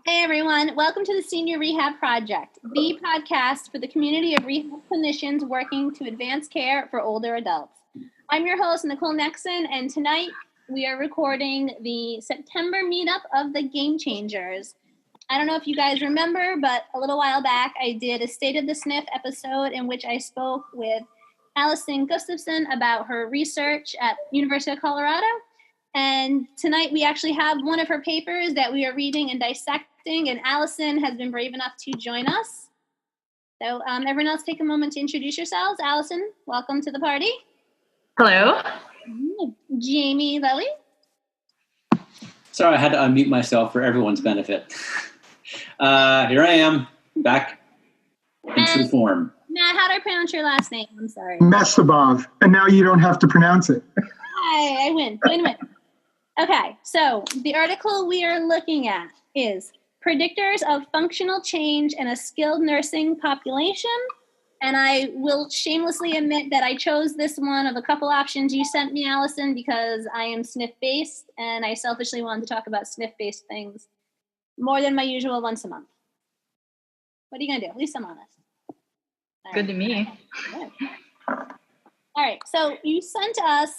Hey everyone, welcome to the Senior Rehab Project, the podcast for the community of rehab clinicians working to advance care for older adults. I'm your host, Nicole Nexon, and tonight we are recording the September meetup of the Game Changers. I don't know if you guys remember, but a little while back I did a State of the SNF episode in which I spoke with Allison Gustavson about her research at University of Colorado. And tonight we actually have one of her papers that we are reading and dissecting, and Allison has been brave enough to join us. So everyone else take a moment to introduce yourselves. Allison, welcome to the party. Hello. Jamie Lilly. Sorry, I had to unmute myself for everyone's benefit. Here I am, back in true form. Matt, how do I pronounce your last name? I'm sorry. Mesabov, and now you don't have to pronounce it. Hi, I win. Win. Okay, so the article we are looking at is Predictors of Functional Change in a Skilled Nursing Population. And I will shamelessly admit that I chose this one of a couple options you sent me, Allison, because I am SNF-based, and I selfishly wanted to talk about SNF-based things more than my usual once a month. What are you going to do? At least I'm honest. Good to me. Good. All right, so you sent us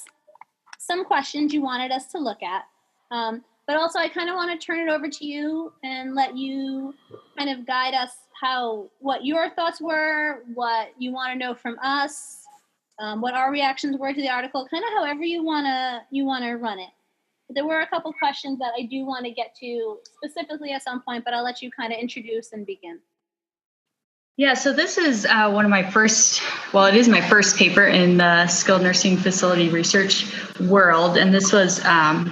some questions you wanted us to look at, but also I kind of want to turn it over to you and let you kind of guide us what your thoughts were, what you want to know from us, what our reactions were to the article, kind of however you want to run it. But there were a couple questions that I do want to get to specifically at some point, but I'll let you kind of introduce and begin. Yeah, so this is it is my first paper in the skilled nursing facility research world. And this was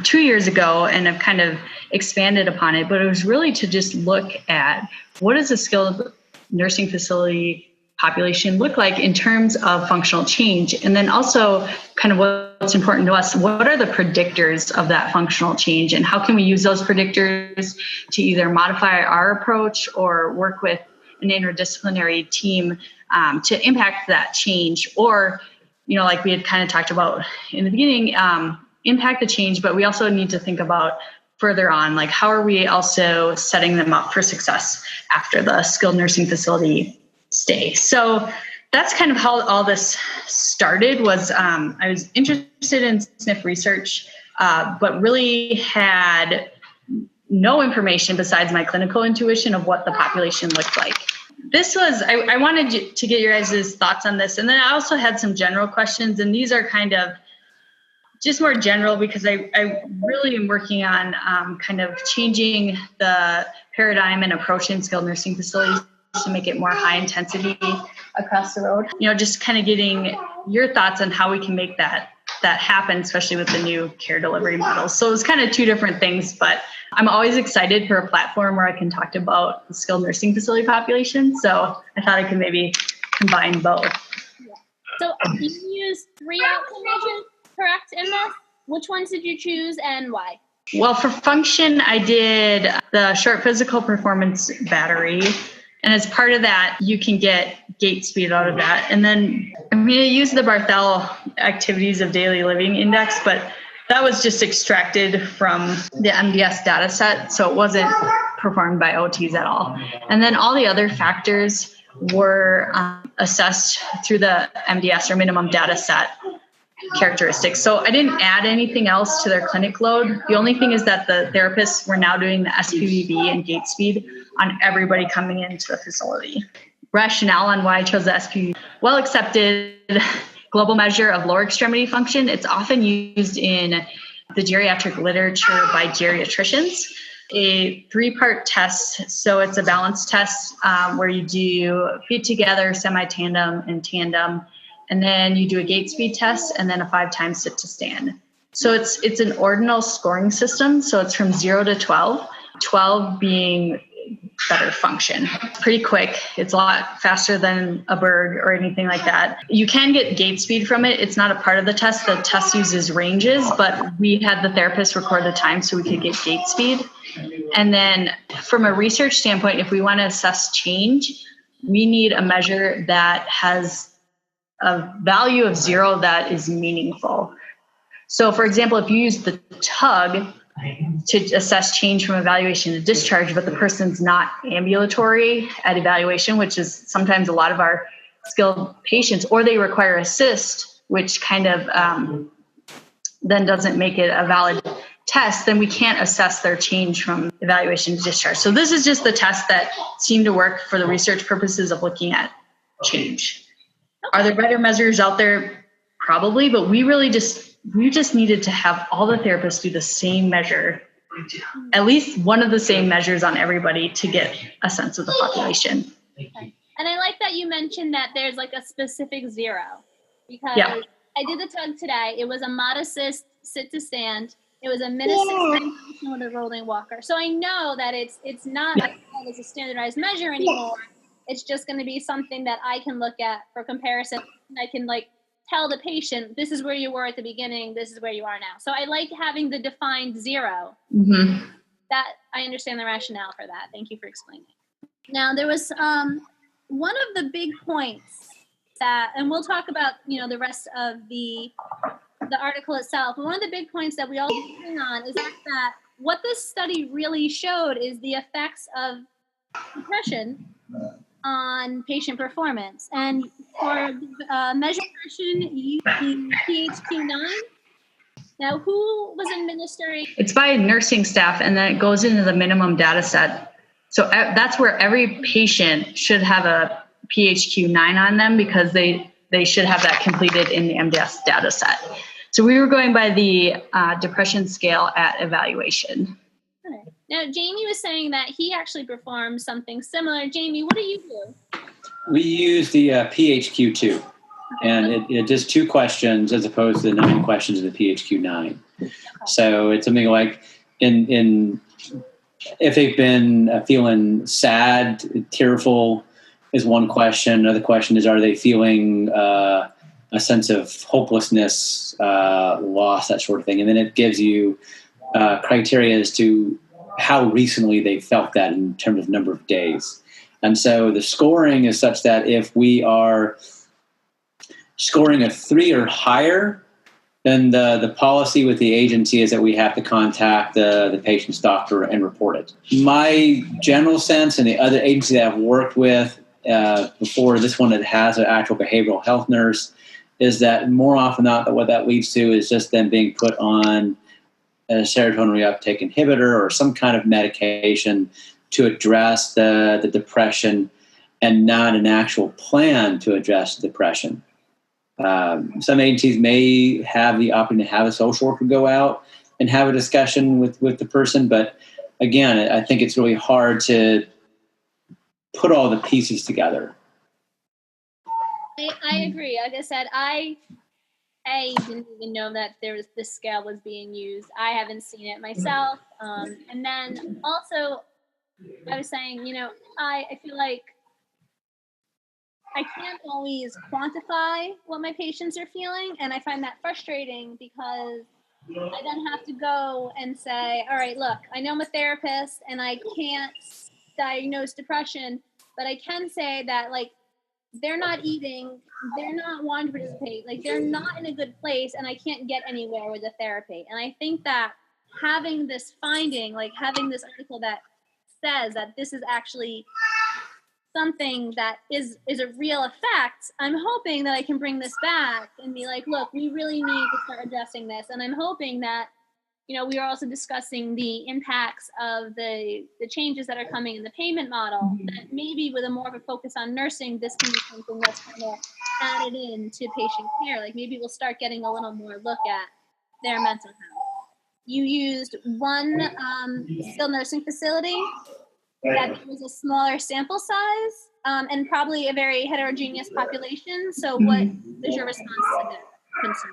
2 years ago, and I've kind of expanded upon it, but it was really to just look at what does a skilled nursing facility population look like in terms of functional change? And then also kind of what's important to us, what are the predictors of that functional change, and how can we use those predictors to either modify our approach or work with an interdisciplinary team to impact that change, or, like we had kind of talked about in the beginning, impact the change, but we also need to think about further on, like how are we also setting them up for success after the skilled nursing facility stay. So that's kind of how all this started. Was I was interested in SNF research, but really had no information besides my clinical intuition of what the population looked like. This was, I wanted to get your guys' thoughts on this. And then I also had some general questions, and these are kind of just more general because I really am working on kind of changing the paradigm and approach in skilled nursing facilities to make it more high intensity across the road. Just kind of getting your thoughts on how we can make that happen, especially with the new care delivery models. So it's kind of two different things, but I'm always excited for a platform where I can talk about the skilled nursing facility population. So I thought I could maybe combine both. Yeah. So you used 3 outcome measures, correct, in this? Which ones did you choose and why? Well, for function, I did the short physical performance battery. And as part of that, you can get gait speed out of that. And then I'm going to use the Barthel Activities of Daily Living Index, but that was just extracted from the MDS data set, so it wasn't performed by OTs at all. And then all the other factors were assessed through the MDS or minimum data set characteristics. So I didn't add anything else to their clinic load. The only thing is that the therapists were now doing the SPVB and gait speed on everybody coming into the facility. Rationale on why I chose the SPVB: well accepted global measure of lower extremity function. It's often used in the geriatric literature by geriatricians. A 3-part test, so it's a balance test where you do feet together, semi-tandem, and tandem, and then you do a gait speed test, and then a 5-time sit to stand. So it's an ordinal scoring system, so it's from 0 to 12, 12 being better function. Pretty quick. It's a lot faster than a Berg or anything like that. You can get gait speed from it. It's not a part of the test. The test uses ranges, but we had the therapist record the time so we could get gait speed. And then from a research standpoint, if we want to assess change, we need a measure that has a value of 0 that is meaningful. So for example, if you use the tug, to assess change from evaluation to discharge, but the person's not ambulatory at evaluation, which is sometimes a lot of our skilled patients, or they require assist, which kind of then doesn't make it a valid test, then we can't assess their change from evaluation to discharge. So this is just the test that seemed to work for the research purposes of looking at change. Are there better measures out there? Probably, but we just needed to have all the therapists do the same measure, at least one of the same measures on everybody to get a sense of the population. Okay. And I like that you mentioned that there's like a specific zero, because I did the tug today. It was a mod assist sit to stand. It was a minute with a rolling walker. So I know that it's not as a standardized measure anymore. It's just going to be something that I can look at for comparison. I can like tell the patient, this is where you were at the beginning, this is where you are now. So I like having the defined zero. Mm-hmm. That I understand the rationale for that. Thank you for explaining. Now there was one of the big points that, and we'll talk about, the rest of the article itself, but one of the big points that we all agree on is that what this study really showed is the effects of depression on patient performance. And for measure depression, you use PHQ-9. Now, who was administering? It's by nursing staff, and then it goes into the minimum data set. So that's where every patient should have a PHQ-9 on them, because they should have that completed in the MDS data set. So we were going by the depression scale at evaluation. Okay. Now, Jamie was saying that he actually performed something similar. Jamie, what do you do? We use the PHQ-2, and it does 2 questions as opposed to the 9 questions of the PHQ-9. Okay. So it's something like in if they've been feeling sad, tearful is one question. Another question is, are they feeling a sense of hopelessness, loss, that sort of thing. And then it gives you criteria as to how recently they felt that in terms of number of days. And so the scoring is such that if we are scoring a 3 or higher, then the policy with the agency is that we have to contact the patient's doctor and report it. My general sense, and the other agency that I've worked with before this one that has an actual behavioral health nurse, is that more often than not, what that leads to is just them being put on a serotonin reuptake inhibitor or some kind of medication to address the depression, and not an actual plan to address depression. Some agencies may have the option to have a social worker go out and have a discussion with the person, but again, I think it's really hard to put all the pieces together. I agree. Like I said, I didn't even know that this scale was being used. I haven't seen it myself. And then also, I was saying, I feel like I can't always quantify what my patients are feeling, and I find that frustrating because I then have to go and say, all right, look, I know I'm a therapist and I can't diagnose depression, but I can say that, like, they're not eating, they're not wanting to participate, like, they're not in a good place, and I can't get anywhere with the therapy. And I think that having this finding, like having this article that says that this is actually something that is a real effect, I'm hoping that I can bring this back and be like, look, we really need to start addressing this. And I'm hoping that, we are also discussing the impacts of the changes that are coming in the payment model, that maybe with a more of a focus on nursing, this can be something that's kind of added in to patient care. Like, maybe we'll start getting a little more look at their mental health. You used one skilled nursing facility that was a smaller sample size, and probably a very heterogeneous population. So what is your response to that concern?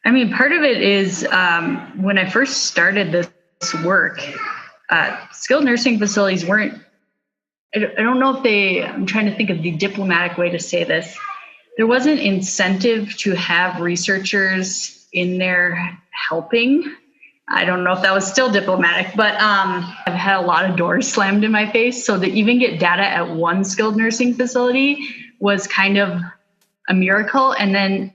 I mean, part of it is when I first started this work, skilled nursing facilities weren't, I don't know if I'm trying to think of the diplomatic way to say this. There wasn't incentive to have researchers in there helping. I don't know if that was still diplomatic, but I've had a lot of doors slammed in my face. So to even get data at one skilled nursing facility was kind of a miracle. And then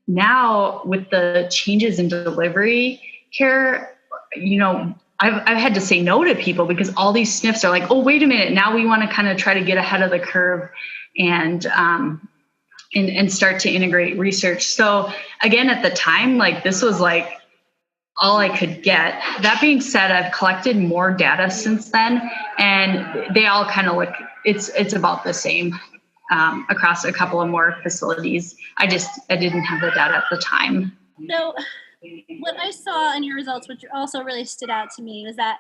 now with the changes in delivery care, I've had to say no to people because all these SNFs are like, oh, wait a minute, now we want to kind of try to get ahead of the curve and start to integrate research. So again, at the time, like this was like all I could get. That being said, I've collected more data since then, and they all kind of look, it's about the same across a couple of more facilities. I didn't have the data at the time. So what I saw in your results, which also really stood out to me, was that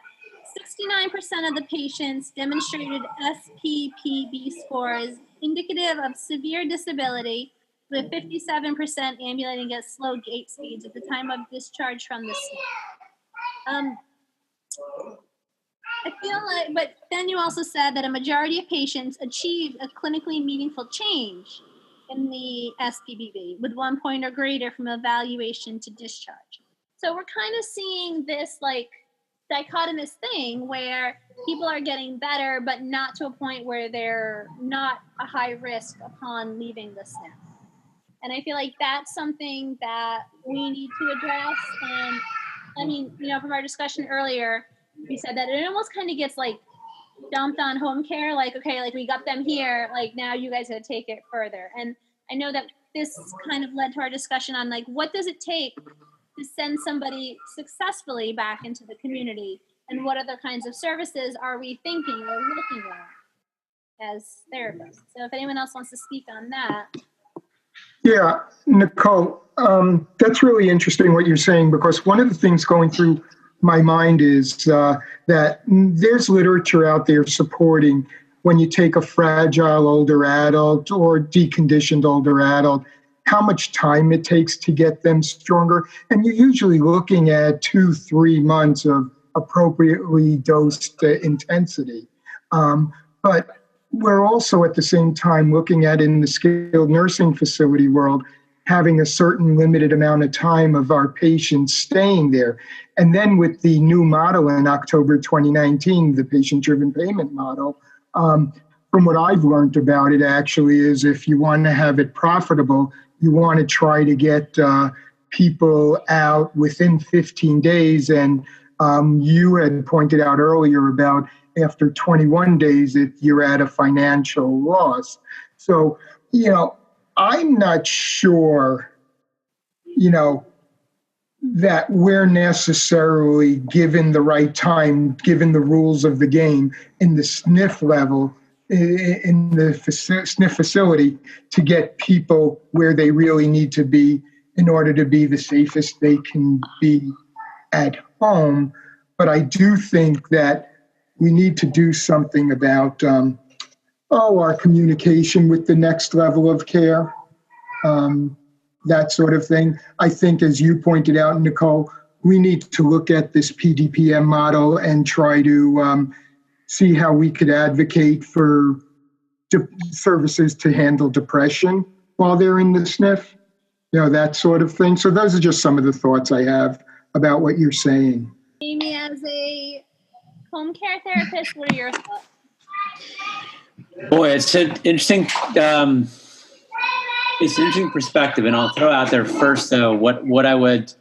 69% of the patients demonstrated SPPB scores indicative of severe disability, with 57% ambulating at slow gait speeds at the time of discharge from the SNF. I feel like, but then you also said that a majority of patients achieved a clinically meaningful change in the SPPB with 1 point or greater from evaluation to discharge. So we're kind of seeing this like dichotomous thing where people are getting better, but not to a point where they're not a high risk upon leaving the SNF. And I feel like that's something that we need to address. And I mean, from our discussion earlier, we said that it almost kind of gets like dumped on home care. Like, okay, like we got them here, like now you guys got to take it further. And I know that this kind of led to our discussion on like, what does it take to send somebody successfully back into the community? And what other kinds of services are we thinking or looking at as therapists? So if anyone else wants to speak on that. Yeah, Nicole, that's really interesting what you're saying, because one of the things going through my mind is that there's literature out there supporting when you take a fragile older adult or deconditioned older adult, how much time it takes to get them stronger. And you're usually looking at 2-3 months of appropriately dosed intensity. But we're also at the same time looking at, in the skilled nursing facility world, having a certain limited amount of time of our patients staying there. And then with the new model in October 2019, the patient-driven payment model, from what I've learned about it actually is if you want to have it profitable, you want to try to get people out within 15 days. And you had pointed out earlier about after 21 days, you're at a financial loss. So, I'm not sure, that we're necessarily given the right time, given the rules of the game in the SNF level, in the SNF facility, to get people where they really need to be in order to be the safest they can be at home. But I do think that we need to do something about our communication with the next level of care, that sort of thing. I think, as you pointed out, Nicole, we need to look at this PDPM model and try to see how we could advocate for services to handle depression while they're in the SNF, that sort of thing. So those are just some of the thoughts I have about what you're saying. Amy, as a home care therapist, what are your thoughts? Boy, it's an interesting perspective, and I'll throw out there first, though, what I would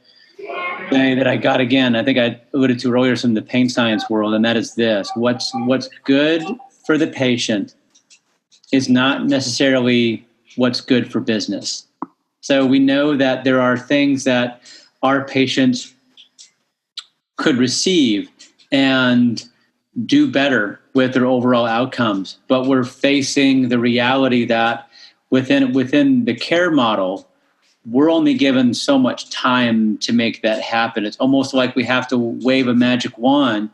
say that I got again. I think I alluded to earlier from the pain science world, and that is this: what's good for the patient is not necessarily what's good for business. So we know that there are things that our patients could receive and do better with their overall outcomes. But we're facing the reality that within the care model, we're only given so much time to make that happen. It's almost like we have to wave a magic wand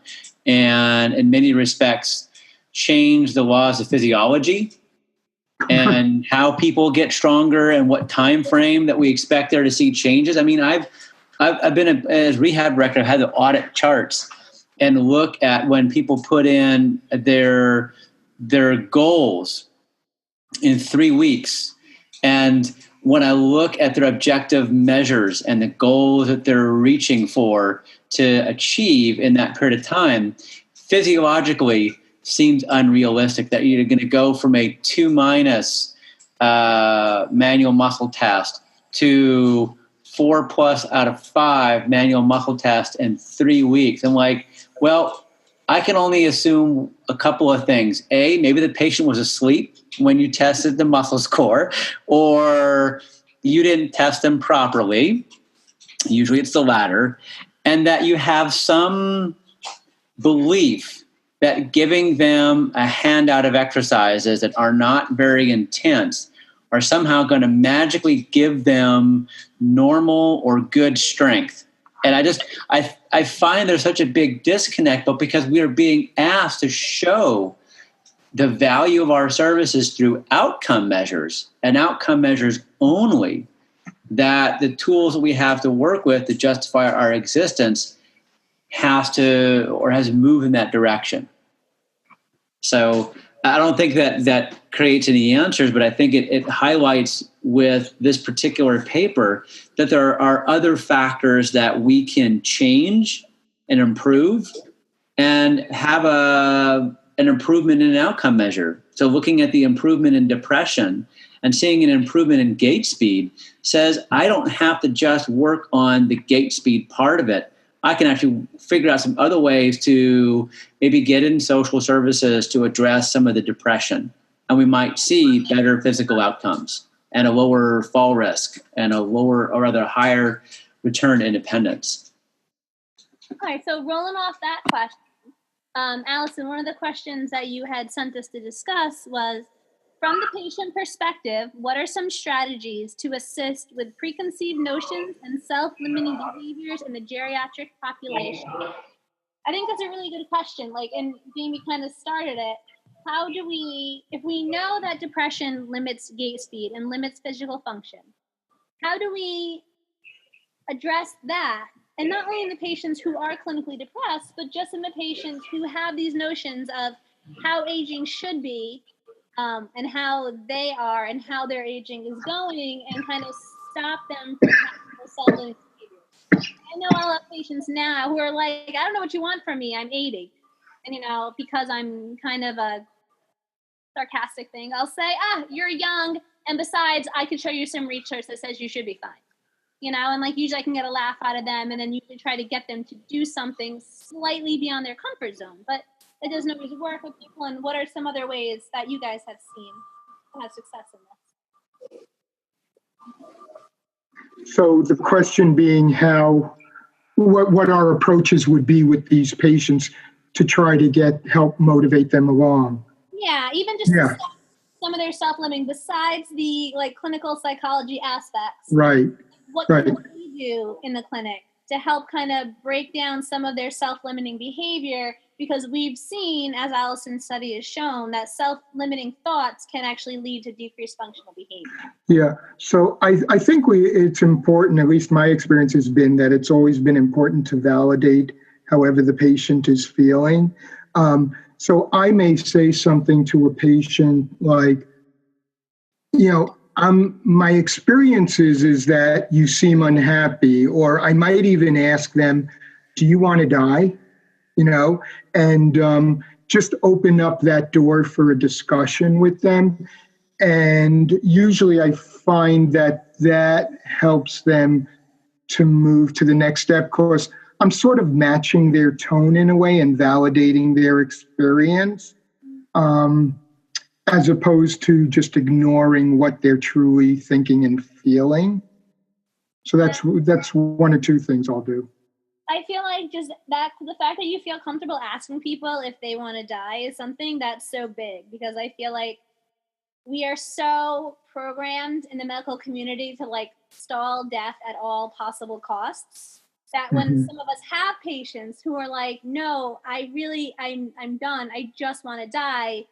and, in many respects, change the laws of physiology and how people get stronger and what time frame that we expect there to see changes. I mean, I've been as rehab director, I've had to audit charts and look at when people put in their goals in 3 weeks. And when I look at their objective measures and the goals that they're reaching for to achieve in that period of time, physiologically seems unrealistic that you're going to go from a 2- manual muscle test to 4+ out of 5 manual muscle tests in 3 weeks. I'm like, well, I can only assume a couple of things. A, maybe the patient was asleep when you tested the muscle score, or you didn't test them properly. Usually it's the latter. And that you have some belief that giving them a handout of exercises that are not very intense are somehow going to magically give them normal or good strength. And I find there's such a big disconnect, but because we are being asked to show the value of our services through outcome measures and outcome measures only, that the tools that we have to work with to justify our existence has moved in that direction. So I don't think that creates any answers, but I think it highlights with this particular paper that there are other factors that we can change and improve and have an improvement in an outcome measure. So looking at the improvement in depression and seeing an improvement in gait speed says I don't have to just work on the gait speed part of it. I can actually figure out some other ways to maybe get in social services to address some of the depression. And we might see better physical outcomes and a lower fall risk and a lower or rather higher return to independence. All right, so rolling off that question, Allison, one of the questions that you had sent us to discuss was, from the patient perspective, what are some strategies to assist with preconceived notions and self-limiting behaviors in the geriatric population? I think that's a really good question. And Jamie kind of started it. How do we, if we know that depression limits gait speed and limits physical function, how do we address that? And not only in the patients who are clinically depressed, but just in the patients who have these notions of how aging should be, and how they are and how their aging is going, and kind of stop them from having those self-limiting behaviors. I know I'll have patients now who are like, I don't know what you want from me, I'm 80. And, because I'm kind of a sarcastic thing, I'll say, you're young, and besides, I can show you some research that says you should be fine. And usually I can get a laugh out of them, and then usually try to get them to do something slightly beyond their comfort zone. But it doesn't always work with people. And what are some other ways that you guys have seen to have success in this? So the question being what our approaches would be with these patients to try to help motivate them along. Yeah, even just some of their self-limiting besides the clinical psychology aspects. Right. What can we do in the clinic to help kind of break down some of their self-limiting behavior? Because we've seen, as Allison's study has shown, that self-limiting thoughts can actually lead to decreased functional behavior. Yeah. So I think it's important, at least my experience has been that it's always been important to validate however the patient is feeling. So I may say something to a patient like, my experience is that you seem unhappy, or I might even ask them, do you want to die? And just open up that door for a discussion with them. And usually I find that helps them to move to the next step. Of course, I'm sort of matching their tone in a way and validating their experience, as opposed to just ignoring what they're truly thinking and feeling. So that's one or two things I'll do. I feel like just that the fact that you feel comfortable asking people if they want to die is something that's so big, because I feel like we are so programmed in the medical community to stall death at all possible costs, that when some of us have patients who are like, no, I'm done, I just want to die,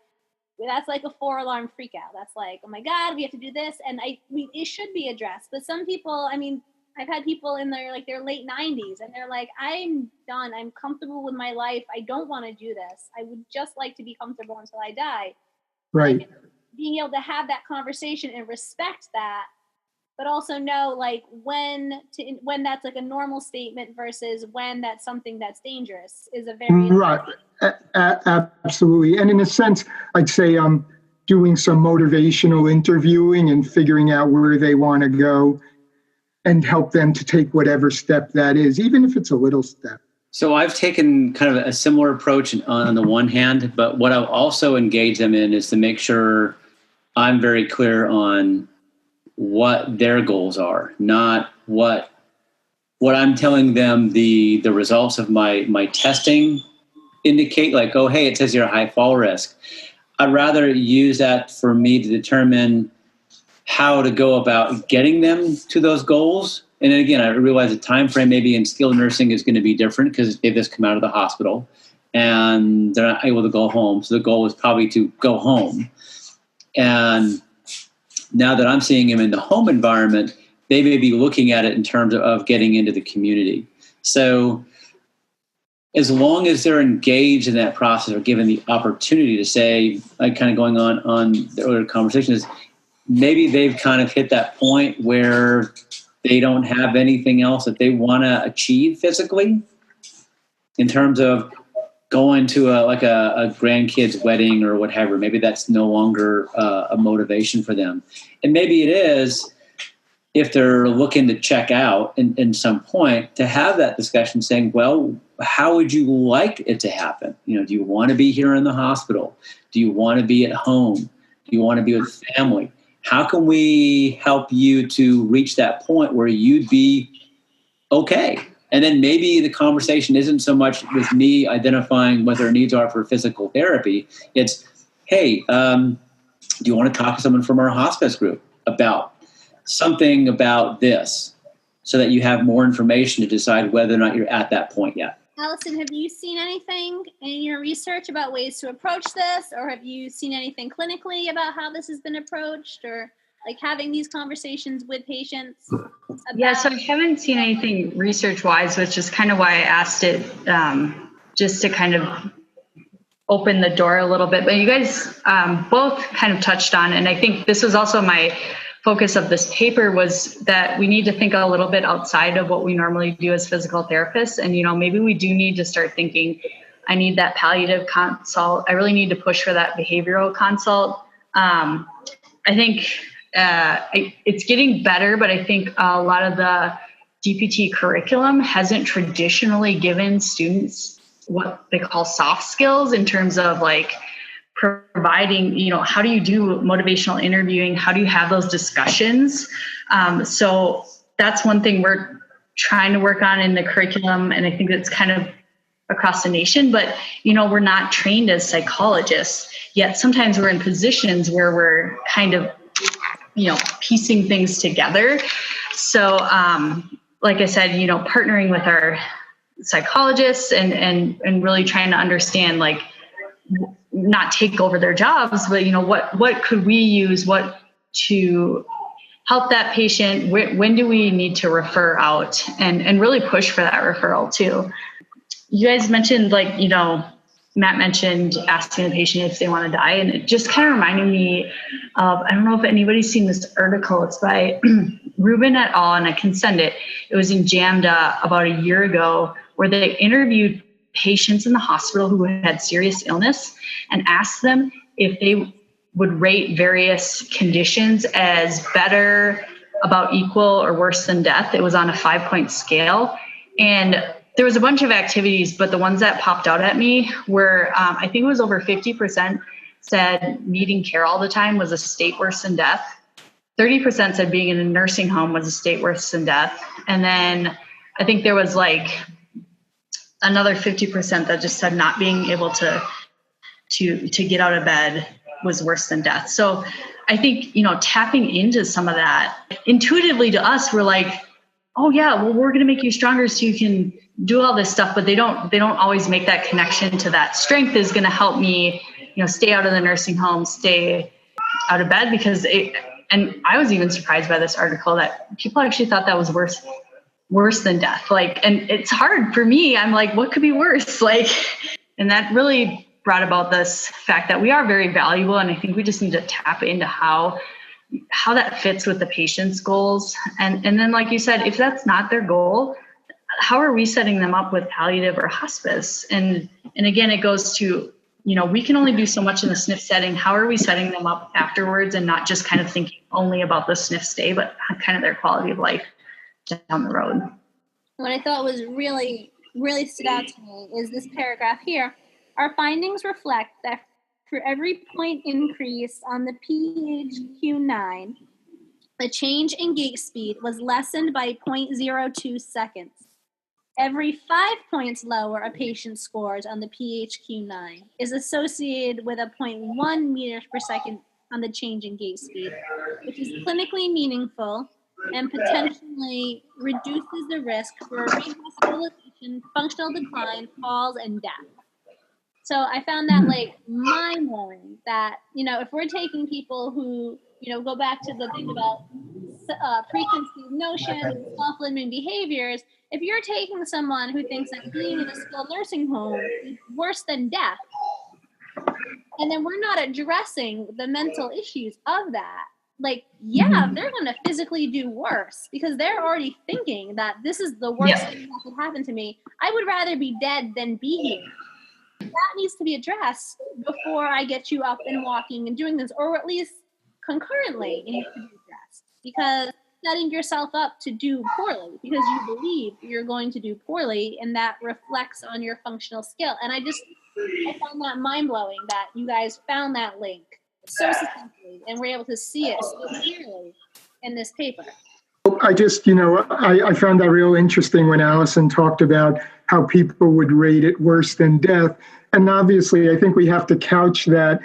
that's like a 4-alarm freak out. That's like, oh my God, we have to do this. And it should be addressed. But some people, I've had people in their late 90s, and they're like, I'm done. I'm comfortable with my life. I don't want to do this. I would just like to be comfortable until I die. Right. Being able to have that conversation and respect that, but also know when that's a normal statement versus when that's something that's dangerous is a very right. Absolutely. And in a sense, I'd say doing some motivational interviewing and figuring out where they want to go. and help them to take whatever step that is, even if it's a little step. So I've taken kind of a similar approach on the one hand, but what I'll also engage them in is to make sure I'm very clear on what their goals are, not what I'm telling them the results of my testing indicate, like, oh, hey, it says you're a high fall risk. I'd rather use that for me to determine how to go about getting them to those goals. And then again, I realize the time frame maybe in skilled nursing is going to be different because they've just come out of the hospital and they're not able to go home. So the goal is probably to go home. And now that I'm seeing them in the home environment, they may be looking at it in terms of getting into the community. So as long as they're engaged in that process or given the opportunity to say, like kind of going on the earlier conversation, is maybe they've kind of hit that point where they don't have anything else that they want to achieve physically in terms of going to a grandkid's wedding or whatever. Maybe that's no longer a motivation for them. And maybe it is if they're looking to check out in some point to have that discussion saying, well, how would you like it to happen? You know, do you want to be here in the hospital? Do you want to be at home? Do you want to be with family? How can we help you to reach that point where you'd be okay? And then maybe the conversation isn't so much with me identifying what their needs are for physical therapy. It's, hey, do you want to talk to someone from our hospice group about something about this so that you have more information to decide whether or not you're at that point yet? Allison, have you seen anything in your research about ways to approach this, or have you seen anything clinically about how this has been approached, or like having these conversations with patients? Yeah, so I haven't seen anything research-wise, which is kind of why I asked it, just to kind of open the door a little bit. But you guys both kind of touched on, and I think this was also my focus of this paper, was that we need to think a little bit outside of what we normally do as physical therapists. And, you know, maybe we do need to start thinking, I need that palliative consult. I really need to push for that behavioral consult. I think it's getting better, but I think a lot of the DPT curriculum hasn't traditionally given students what they call soft skills in terms of like providing, you know, how do you do motivational interviewing? How do you have those discussions? So that's one thing we're trying to work on in the curriculum. And I think that's kind of across the nation, but, you know, we're not trained as psychologists, yet sometimes we're in positions where we're kind of, you know, piecing things together. So, like I said, you know, partnering with our psychologists and really trying to understand, like, not take over their jobs, but, you know, what could we use, what to help that patient, when do we need to refer out, and really push for that referral too. You guys mentioned, like, you know, Matt mentioned asking the patient if they want to die, and it just kind of reminded me of, I don't know if anybody's seen this article, it's by Rubin et al., and I can send it. It was in JAMDA about a year ago, where they interviewed patients in the hospital who had serious illness and asked them if they would rate various conditions as better, about equal, or worse than death. It was on a 5-point scale. And there was a bunch of activities, but the ones that popped out at me were, I think it was over 50% said needing care all the time was a state worse than death. 30% said being in a nursing home was a state worse than death. And then I think there was like another 50% that just said not being able to get out of bed was worse than death. So I think, you know, tapping into some of that, intuitively to us, we're like, oh yeah, well, we're going to make you stronger so you can do all this stuff, but they don't always make that connection to that strength is going to help me, you know, stay out of the nursing home, stay out of bed, because and I was even surprised by this article that people actually thought that was worse than death. Like, and it's hard for me. I'm like, what could be worse? Like, and that really brought about this fact that we are very valuable. And I think we just need to tap into how that fits with the patient's goals. And then, like you said, if that's not their goal, how are we setting them up with palliative or hospice? And again, it goes to, you know, we can only do so much in the SNF setting. How are we setting them up afterwards and not just kind of thinking only about the SNF stay, but kind of their quality of life down the road. What I thought was really, really stood out to me is this paragraph here. Our findings reflect that for every point increase on the PHQ-9, the change in gait speed was lessened by 0.02 seconds. Every 5 points lower a patient scores on the PHQ-9 is associated with a 0.1 meters per second on the change in gait speed, which is clinically meaningful and potentially reduces the risk for rehospitalization, functional decline, falls, and death. So I found that like mind-blowing that, if we're taking people who, go back to the thing about preconceived notions and self-limiting behaviors, if you're taking someone who thinks that being in a skilled nursing home is worse than death, and then we're not addressing the mental issues of that, they're going to physically do worse because they're already thinking that this is the worst thing that could happen to me. I would rather be dead than be here. That needs to be addressed before I get you up and walking and doing this, or at least concurrently it needs to be addressed, because setting yourself up to do poorly because you believe you're going to do poorly, and that reflects on your functional skill. And I found that mind-blowing that you guys found that link so succinctly and were able to see it so clearly in this paper. I just, I found that real interesting when Allison talked about how people would rate it worse than death. And obviously, I think we have to couch that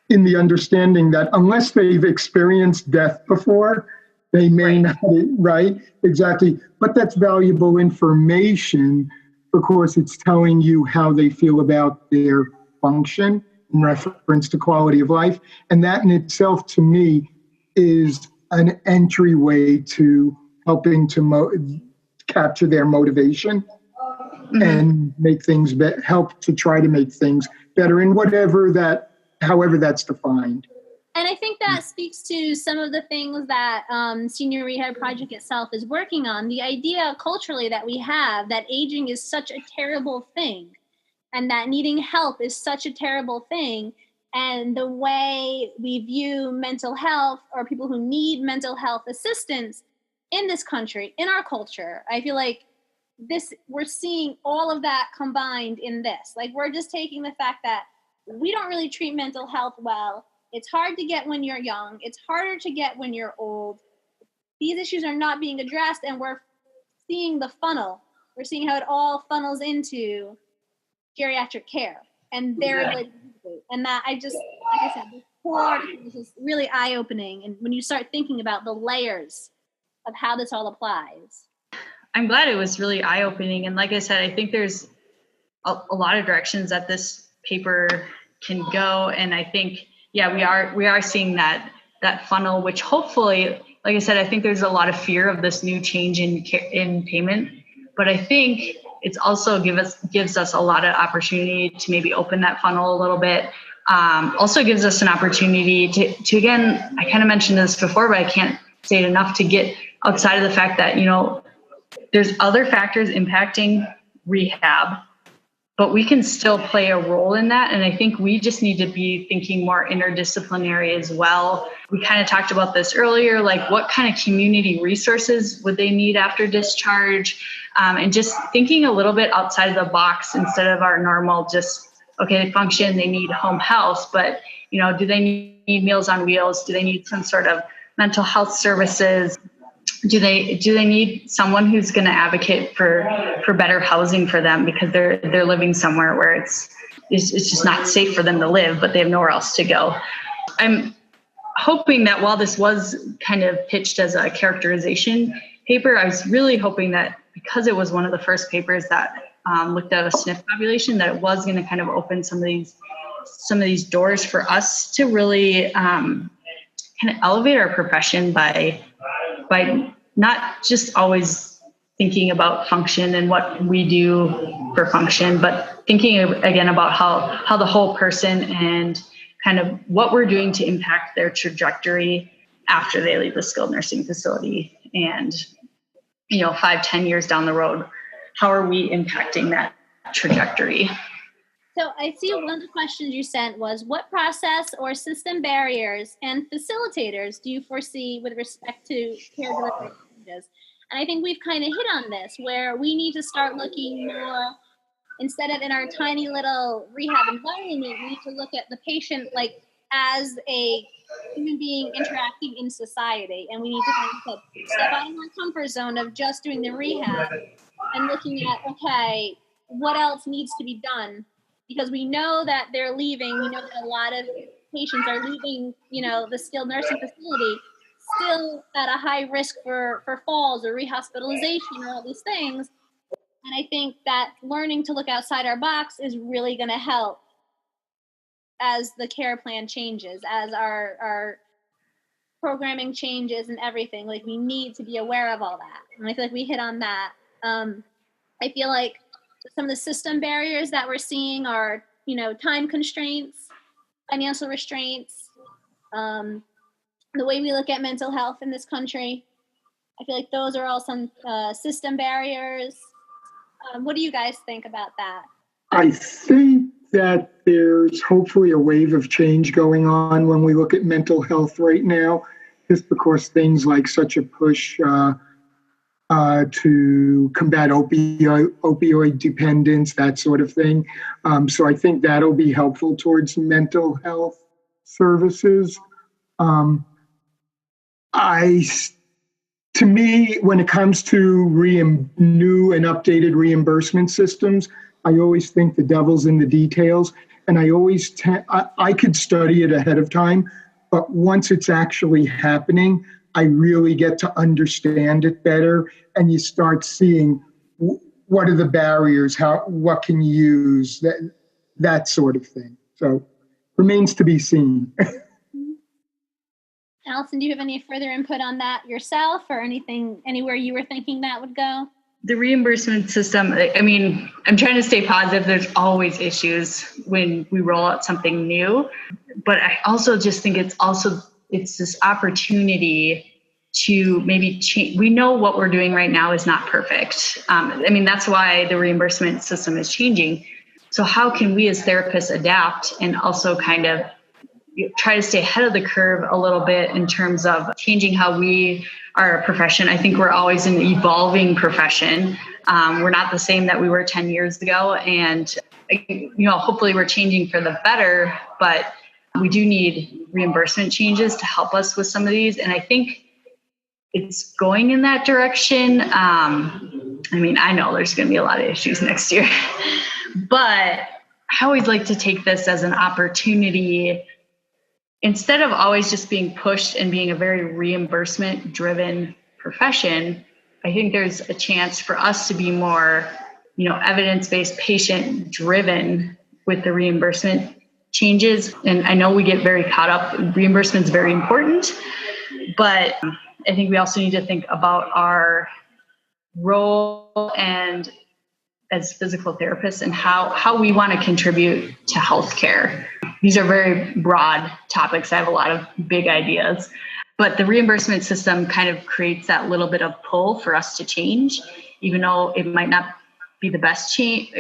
in the understanding that unless they've experienced death before, they may not, right? Exactly. But that's valuable information because it's telling you how they feel about their function in reference to quality of life. And that in itself, to me, is an entryway to helping to capture their motivation and make things help to try to make things better in however that's defined. And I think that speaks to some of the things that Senior Rehab Project itself is working on. The idea culturally that we have that aging is such a terrible thing and that needing help is such a terrible thing. And the way we view mental health or people who need mental health assistance in this country, in our culture, I feel like we're seeing all of that combined in this. Like, we're just taking the fact that we don't really treat mental health well. It's hard to get when you're young. It's harder to get when you're old. These issues are not being addressed, and we're seeing the funnel. We're seeing how it all funnels into geriatric care and their ability to do. And that like I said, this whole article is just really eye-opening. And when you start thinking about the layers of how this all applies. I'm glad it was really eye-opening. And like I said, I think there's a lot of directions that this paper can go. And I think, we are seeing that funnel, which hopefully, like I said, I think there's a lot of fear of this new change in payment, but I think it's also gives us a lot of opportunity to maybe open that funnel a little bit. Also gives us an opportunity to again, I kind of mentioned this before, but I can't say it enough, to get outside of the fact that, there's other factors impacting rehab, but we can still play a role in that. And I think we just need to be thinking more interdisciplinary as well. We kind of talked about this earlier, like what kind of community resources would they need after discharge? And just thinking a little bit outside of the box instead of our normal they function, they need home health, but do they need Meals on Wheels? Do they need some sort of mental health services? Do they need someone who's going to advocate for better housing for them because they're living somewhere where it's just not safe for them to live, but they have nowhere else to go? I'm hoping that while this was kind of pitched as a characterization paper, I was really hoping that because it was one of the first papers that looked at a SNF population, that it was going to kind of open some of these doors for us to really kind of elevate our profession by not just always thinking about function and what we do for function, but thinking again about how the whole person and kind of what we're doing to impact their trajectory after they leave the skilled nursing facility. And, 5-10 years down the road, how are we impacting that trajectory? So I see one of the questions you sent was, what process or system barriers and facilitators do you foresee with respect to caregiver changes? And I think we've kind of hit on this, where we need to start looking more, instead of in our tiny little rehab environment, we need to look at the patient like as a human being interacting in society. And we need to kind of step out of our comfort zone of just doing the rehab and looking at, okay, what else needs to be done? Because we know that they're leaving. We know that a lot of patients are leaving, the skilled nursing facility still at a high risk for falls or rehospitalization or all these things. And I think that learning to look outside our box is really going to help as the care plan changes, as our programming changes and everything. Like, we need to be aware of all that. And I feel like we hit on that. I feel like some of the system barriers that we're seeing are, time constraints, financial restraints, the way we look at mental health in this country. I feel like those are all some system barriers. What do you guys think about that? I think that there's hopefully a wave of change going on when we look at mental health right now, just because things like such a push to combat opioid dependence, that sort of thing. So I think that'll be helpful towards mental health services. To me, when it comes to new and updated reimbursement systems, I always think the devil's in the details, and I could study it ahead of time, but once it's actually happening, I really get to understand it better, and you start seeing what are the barriers, what can you use, that sort of thing. So remains to be seen. Allison, do you have any further input on that yourself, or anywhere you were thinking that would go? The reimbursement system, I mean, I'm trying to stay positive. There's always issues when we roll out something new, but I also just think it's this opportunity to maybe change. We know what we're doing right now is not perfect. That's why the reimbursement system is changing. So how can we as therapists adapt and also kind of try to stay ahead of the curve a little bit in terms of changing how we are a profession? I think we're always an evolving profession. We're not the same that we were 10 years ago. And, hopefully we're changing for the better, but we do need reimbursement changes to help us with some of these. And I think it's going in that direction. I know there's going to be a lot of issues next year, but I always like to take this as an opportunity. Instead of always just being pushed and being a very reimbursement driven profession, I think there's a chance for us to be more, evidence-based, patient driven with the reimbursement changes. And I know we get very caught up. Reimbursement is very important, but I think we also need to think about our role and as physical therapists and how we want to contribute to healthcare. These are very broad topics. I have a lot of big ideas, but the reimbursement system kind of creates that little bit of pull for us to change, even though it might not be the best change.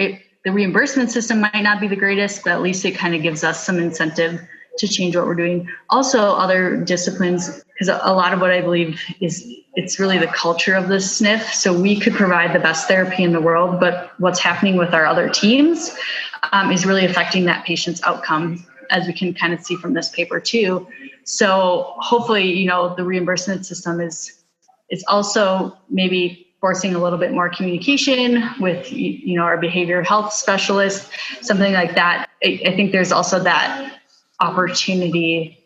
The reimbursement system might not be the greatest, but at least it kind of gives us some incentive to change what we're doing. Also, other disciplines, because a lot of what I believe is it's really the culture of the SNF. So we could provide the best therapy in the world, but what's happening with our other teams is really affecting that patient's outcome, as we can kind of see from this paper too. So hopefully, the reimbursement system is also maybe forcing a little bit more communication with, our behavioral health specialists, something like that. I think there's also that opportunity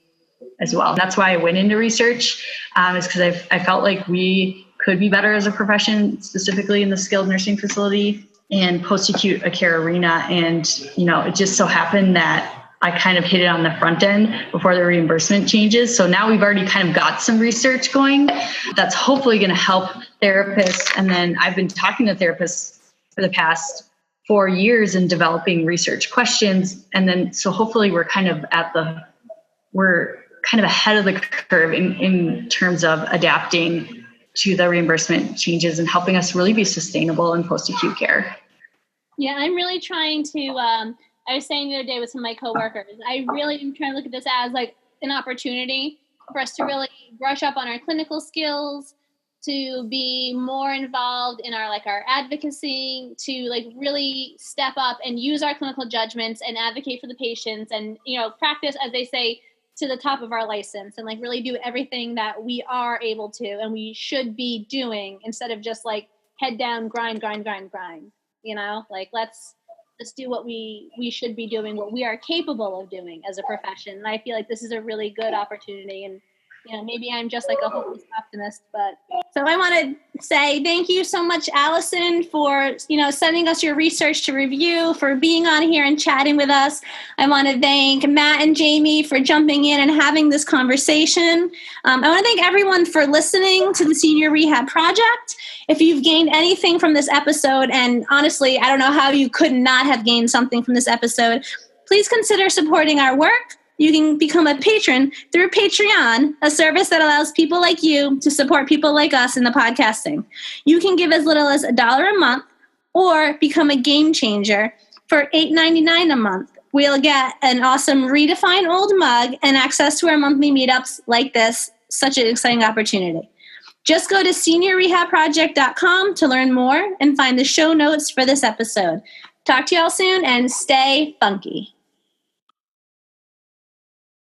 as well. That's why I went into research, is because I felt like we could be better as a profession, specifically in the skilled nursing facility and post-acute care arena. And, it just so happened that I kind of hit it on the front end before the reimbursement changes. So now we've already kind of got some research going that's hopefully going to help therapists. And then I've been talking to therapists for the past 4 years and developing research questions. And then, so hopefully we're kind of ahead of the curve in terms of adapting to the reimbursement changes and helping us really be sustainable in post-acute care. Yeah, I'm really trying to, I was saying the other day with some of my coworkers, I really am trying to look at this as like an opportunity for us to really brush up on our clinical skills, to be more involved in our advocacy, to really step up and use our clinical judgments and advocate for the patients, and practice, as they say, to the top of our license, and really do everything that we are able to and we should be doing, instead of just head down, grind. Let's do what we should be doing, what we are capable of doing as a profession. And I feel like this is a really good opportunity. And maybe I'm just a hopeless optimist, but so I want to say thank you so much, Allison, for sending us your research to review, for being on here and chatting with us. I want to thank Matt and Jamie for jumping in and having this conversation. I want to thank everyone for listening to the Senior Rehab Project. If you've gained anything from this episode, and honestly, I don't know how you could not have gained something from this episode, please consider supporting our work. You can become a patron through Patreon, a service that allows people like you to support people like us in the podcasting. You can give as little as $1 a month or become a game changer for $8.99 a month. We'll get an awesome Redefine Old mug and access to our monthly meetups like this. Such an exciting opportunity. Just go to seniorrehabproject.com to learn more and find the show notes for this episode. Talk to y'all soon and stay funky.